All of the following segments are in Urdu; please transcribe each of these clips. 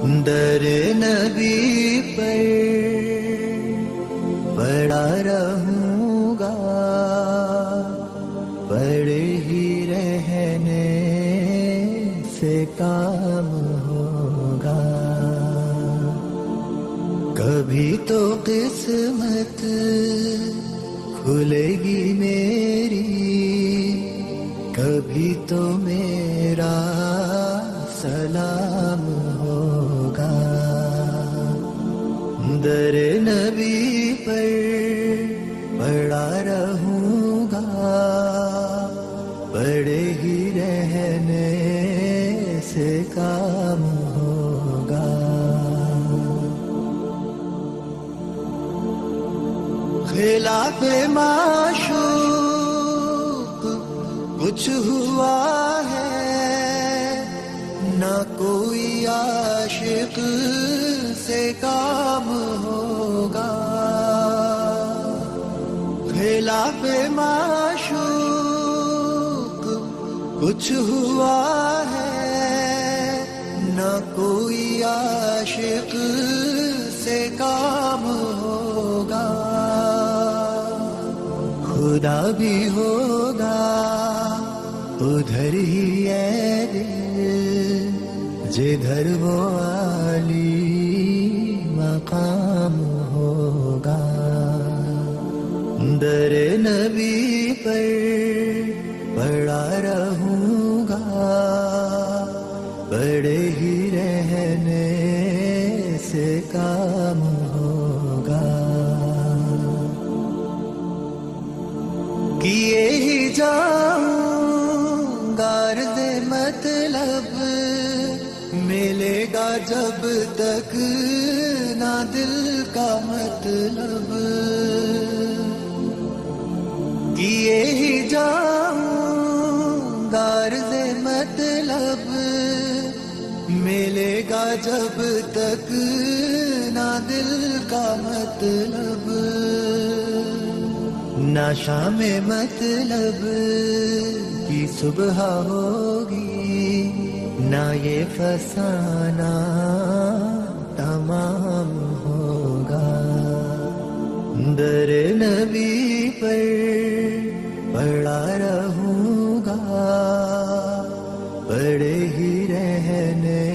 در نبی پر پڑا رہوں گا، پڑے ہی رہنے سے کام ہوگا. کبھی تو قسمت کھلے گی میری، کبھی تو میرا سلام ہوگا. در نبی پر پڑا رہوں گا، پڑے ہی رہنے سے کام ہوگا. خلاف معشوق کچھ ہوا ہے، نہ کوئی عاشق سے کام ہوگا. خلاف معشوق کچھ ہوا ہے، نہ کوئی عاشق سے کام ہوگا. خدا بھی ہوگا ادھر ہی ہے دل، جدھر وہ عالی مقام ہوگا. در نبی پر پڑا رہوں گا، پڑے ہی رہنے سے کام ہوگا. کیے ہی جاؤں غرض مطلب، ملے گا جب تک نہ دل کا مطلب. کیے ہی جاؤں غرض مطلب، ملے گا جب تک نہ دل کا مطلب. نہ شام مطلب کی صبح ہوگی، نہ یہ فسانہ تمام ہوگا. در نبی پر پڑا رہوں گا، پڑے ہی رہنے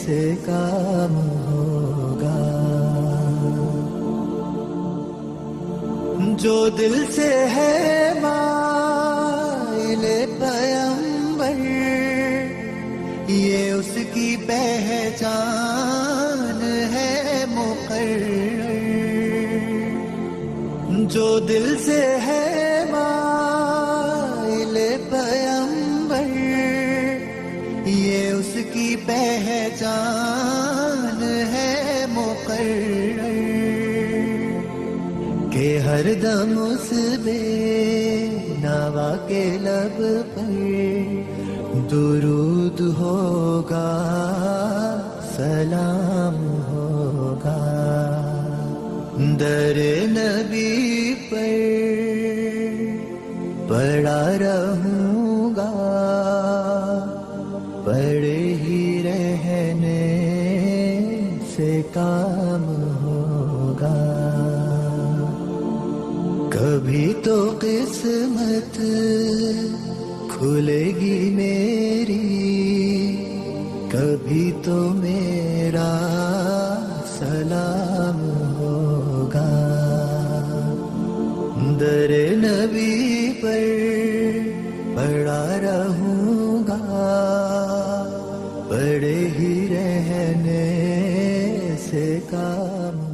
سے کام ہوگا. جو دل سے ہے مائل پیمبر، یہ اس کی پہچان ہے مقرر. جو دل سے ہے مائل پیمبر، یہ اس کی پہچان ہے مقرر. کہ ہر دم اس بے نوا کے لب پر درود ہوگا، سلام ہوگا. در نبی پر پڑا رہوں گا، پڑے ہی رہنے سے کام ہوگا. کبھی تو قسمت کھلے گی میری، کبھی تو میرا سلام ہوگا. در نبی پر پڑا رہوں گا، پڑے ہی رہنے سے کام